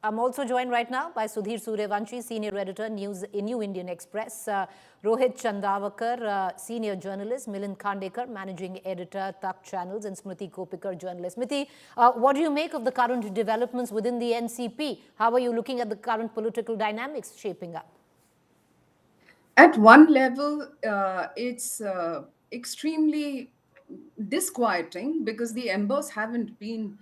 I'm also joined right now by Sudhir Suryavanshi, Senior Editor, New Indian Express, Rohit Chandavarkar, Senior Journalist, Milind Khandekar, Managing Editor, Tak Channels, and Smriti Koppikar, Journalist. Smriti, what do you make of the current developments within the NCP? How are you looking at the current political dynamics shaping up? At one level, it's extremely disquieting because the embers haven't been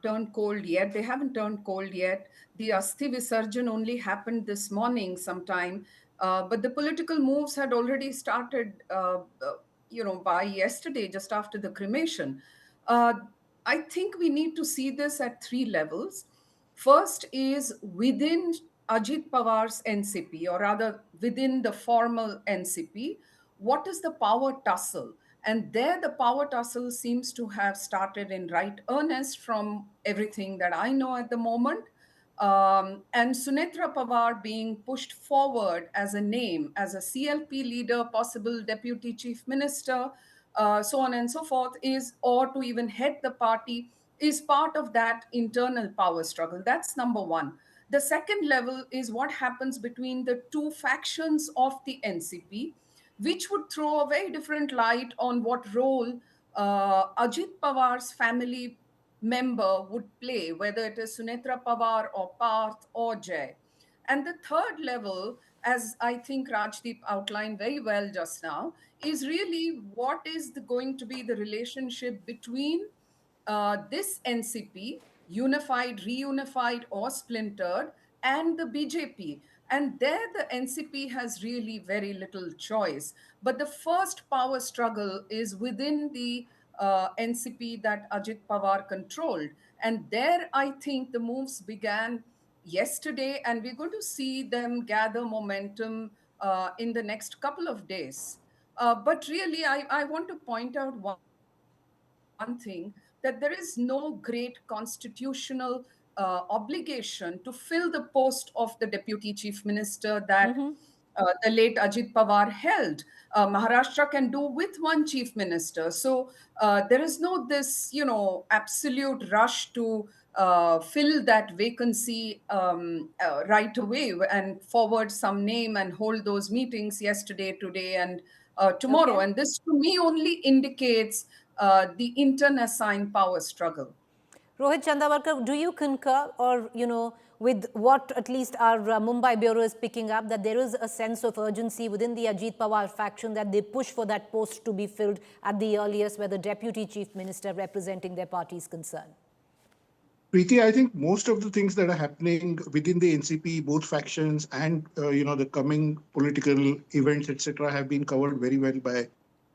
turned cold yet. They haven't turned cold yet. The Asthi Visarjan only happened this morning sometime, but the political moves had already started, by yesterday, just after the cremation. Uh, I think we need to see this at three levels. First is within Ajit Pawar's NCP, or rather within the formal NCP, what is the power tussle? And there, the power tussle seems to have started in right earnest from everything that I know at the moment. And Sunetra Pawar being pushed forward as a name, as a CLP leader, possible deputy chief minister, so on and so forth, or to even head the party, is part of that internal power struggle. That's number one. The second level is what happens between the two factions of the NCP, which would throw a very different light on what role Ajit Pawar's family member would play, whether it is Sunetra Pawar or Parth or Jay. And the third level, as I think Rajdeep outlined very well just now, is really what is going to be the relationship between this NCP, unified, reunified, or splintered, and the BJP. And there, the NCP has really very little choice. But the first power struggle is within the NCP that Ajit Pawar controlled. And there, I think the moves began yesterday, and we're going to see them gather momentum in the next couple of days. But really, I want to point out one thing, that there is no great constitutional obligation to fill the post of the deputy chief minister that the late Ajit Pawar held. Maharashtra can do with one chief minister. So there is no this, absolute rush to fill that vacancy right away and forward some name and hold those meetings yesterday, today, and tomorrow. Okay. And this to me only indicates the internecine power struggle. Rohit Chandavarkar, do you concur or, with what at least our Mumbai Bureau is picking up, that there is a sense of urgency within the Ajit Pawar faction that they push for that post to be filled at the earliest where the deputy chief minister representing their party is concerned? Preeti, I think most of the things that are happening within the NCP, both factions and the coming political events, etc., have been covered very well by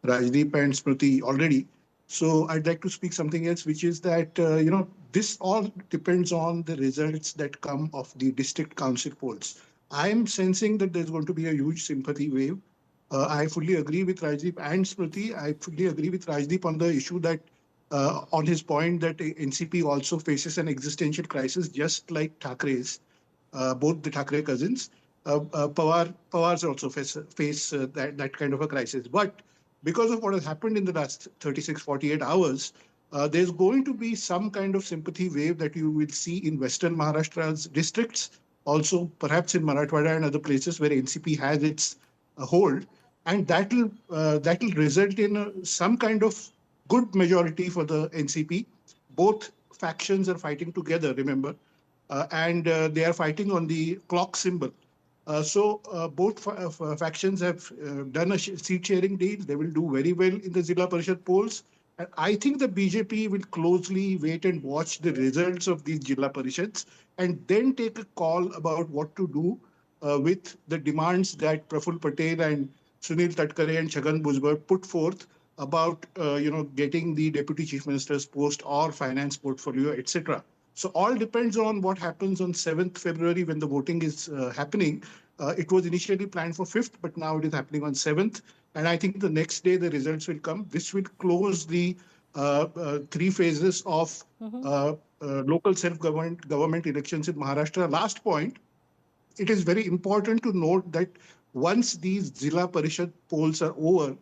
Rajdeep and Smriti already. So I'd like to speak something else, which is that this all depends on the results that come of the district council polls. I'm sensing that there's going to be a huge sympathy wave. I fully agree with Rajdeep and Smriti. I fully agree with Rajdeep on the issue that on his point that NCP also faces an existential crisis, just like Thakere's, both the Thakere cousins. Pawars also face that kind of a crisis. But because of what has happened in the last 36, 48 hours, there's going to be some kind of sympathy wave that you will see in Western Maharashtra's districts, also perhaps in Marathwada and other places where NCP has its hold. And that'll result in some kind of good majority for the NCP. Both factions are fighting together, remember, and they are fighting on the clock symbol. So both factions have done a seat sharing deal. They will do very well in the Zilla Parishad polls. And I think the BJP will closely wait and watch the results of these Zilla Parishads and then take a call about what to do with the demands that Praful Patel and Sunil Tatkare and Chhagan Bhujbal put forth about getting the deputy chief minister's post or finance portfolio, etc. So all depends on what happens on 7th February when the voting is happening. It was initially planned for 5th, but now it is happening on 7th. And I think the next day the results will come. This will close the 3 phases of local self-government elections in Maharashtra. Last point, it is very important to note that once these Zilla Parishad polls are over,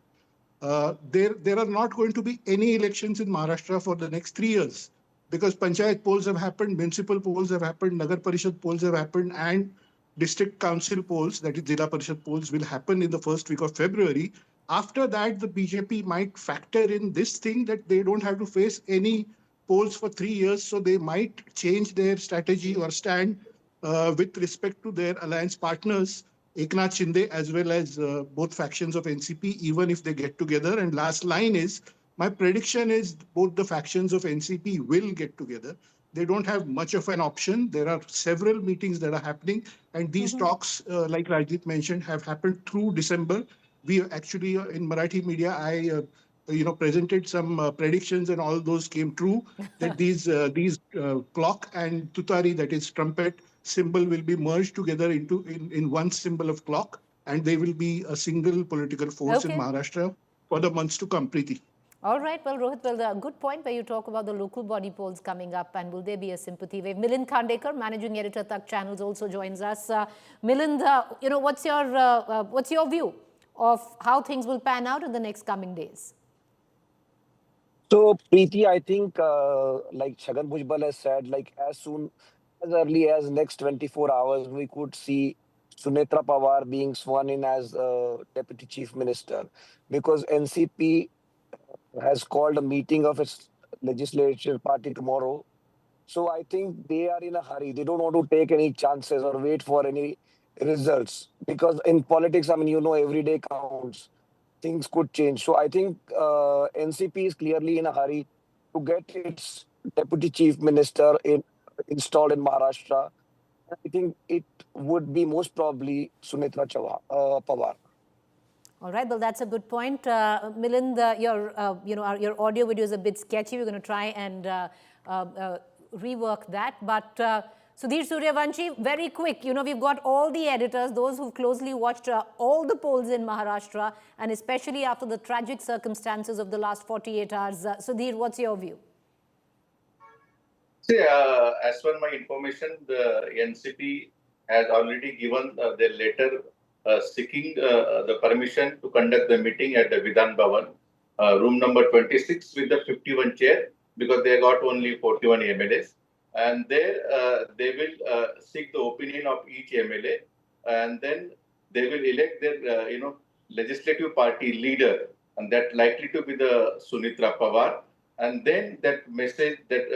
there are not going to be any elections in Maharashtra for the next 3 years. because Panchayat polls have happened, municipal polls have happened, Nagar Parishad polls have happened, and district council polls, that is Zilla Parishad polls, will happen in the first week of February. After that, the BJP might factor in this thing that they don't have to face any polls for 3 years, so they might change their strategy or stand with respect to their alliance partners, Eknath Shinde, as well as both factions of NCP, even if they get together. And last line is, my prediction is both the factions of NCP will get together. They don't have much of an option. There are several meetings that are happening, and these talks, like Rajit mentioned, have happened through December. We actually, in Marathi media, I presented some predictions, and all those came true. That these clock and tutari, that is trumpet symbol, will be merged together in one symbol of clock, and they will be a single political force in Maharashtra for the months to come. Preeti. All right. Well, Rohit, a good point where you talk about the local body polls coming up, and will there be a sympathy wave? Milind Khandekar, managing editor, Tak Channels, also joins us. Milind, what's your view of how things will pan out in the next coming days? So, Preeti, I think, like Chhagan Bhujbal has said, like as early as next 24 hours, we could see Sunetra Pawar being sworn in as Deputy Chief Minister, because NCP has called a meeting of its legislature party tomorrow. So I think they are in a hurry. They don't want to take any chances or wait for any results, because in politics, I mean, every day counts. Things could change. So I think NCP is clearly in a hurry to get its deputy chief minister installed in Maharashtra. I think it would be most probably Sunetra Pawar. All right, well, that's a good point. Milind, your audio video is a bit sketchy. We're going to try and rework that. But Sudhir Suryavanshi, very quick. We've got all the editors, those who've closely watched all the polls in Maharashtra, and especially after the tragic circumstances of the last 48 hours. Sudhir, what's your view? See, as per my information, the NCP has already given their letter seeking the permission to conduct the meeting at the Vidhan Bhavan, room number 26 with the 51 chair, because they got only 41 MLAs. And there they will seek the opinion of each MLA, and then they will elect their legislative party leader, and that likely to be the Sunetra Pawar. And then that message, that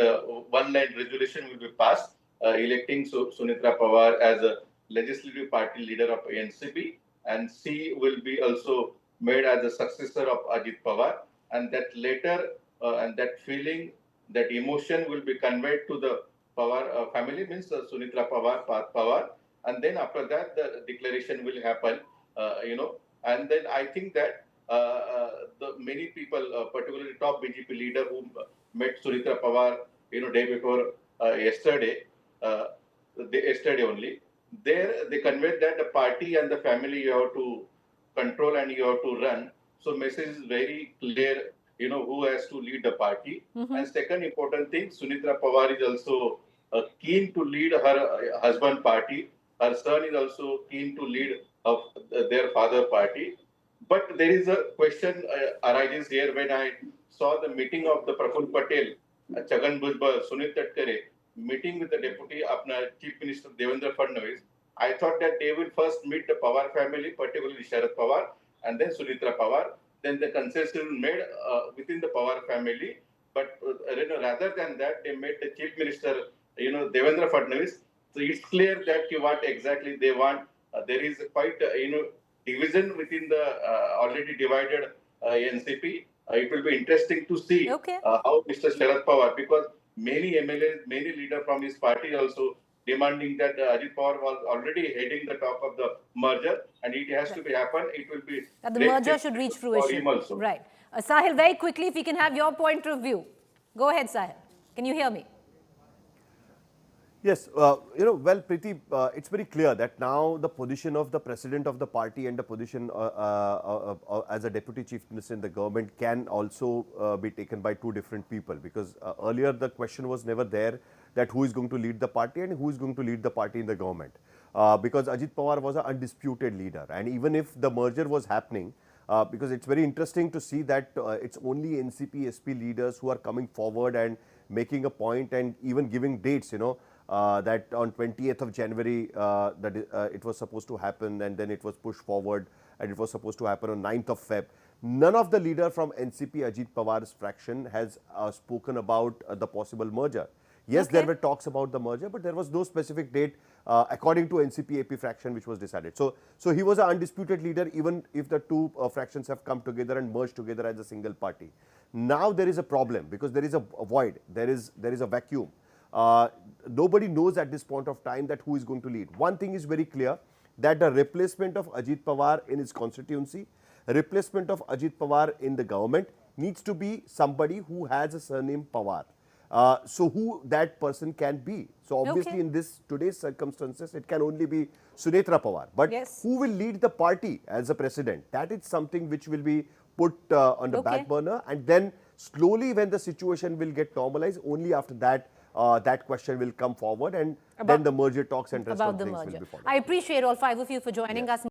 one-line resolution will be passed, electing Sunetra Pawar as a legislative party leader of NCP, and she will be also made as a successor of Ajit Pawar. And that later, and that feeling, that emotion will be conveyed to the Pawar family, means Sunetra Pawar. And then after that, the declaration will happen, And then I think that the many people, particularly top BJP leader who met Sunetra Pawar, day before yesterday only, there they conveyed that the party and the family you have to control and you have to run. So message is very clear, who has to lead the party. And second important thing, Sunetra Pawar is also keen to lead her husband party. Her son is also keen to lead of their father party. But there is a question arises here when I saw the meeting of the Praful Patel, Chhagan Bhujbal, Sunil Tatkare, meeting with the deputy Chief Minister Devendra Fadnavis. I thought that they will first meet the Pawar family, particularly Sharad Pawar, and then Sunetra Pawar. Then the concession made within the Pawar family. But rather than that, they met the Chief Minister, Devendra Fadnavis. So it's clear that what exactly they want. There is quite, division within the already divided NCP. It will be interesting to see how Mr. Sharad Pawar, because many MLAs, many leaders from his party also demanding that Ajit Pawar was already heading the talk of the merger, and it has to be happen. It will be that the merger should reach fruition. Right. Sahil, very quickly, if we can have your point of view. Go ahead, Sahil. Can you hear me? Yes, well, Preeti, it's very clear that now the position of the president of the party and the position as a deputy chief minister in the government can also be taken by two different people, because earlier the question was never there that who is going to lead the party and who is going to lead the party in the government, because Ajit Pawar was an undisputed leader, and even if the merger was happening, because it's very interesting to see that it's only NCP, SP leaders who are coming forward and making a point and even giving dates, that on 20th of January it was supposed to happen, and then it was pushed forward, and it was supposed to happen on 9th of Feb. None of the leader from NCP, Ajit Pawar's fraction, has spoken about the possible merger. Yes, there were talks about the merger, but there was no specific date according to NCP AP fraction which was decided. So he was an undisputed leader, even if the two fractions have come together and merged together as a single party. Now there is a problem because there is a void, there is a vacuum. Nobody knows at this point of time that who is going to lead. One thing is very clear, that the replacement of Ajit Pawar in his constituency, replacement of Ajit Pawar in the government needs to be somebody who has a surname Pawar. So who that person can be. So obviously in today's circumstances, it can only be Sunetra Pawar. But who will lead the party as a president? That is something which will be put on the back burner, and then slowly when the situation will get normalized, only after that that question will come forward, and then the merger talks and rest of things will be followed. I appreciate all five of you for joining us.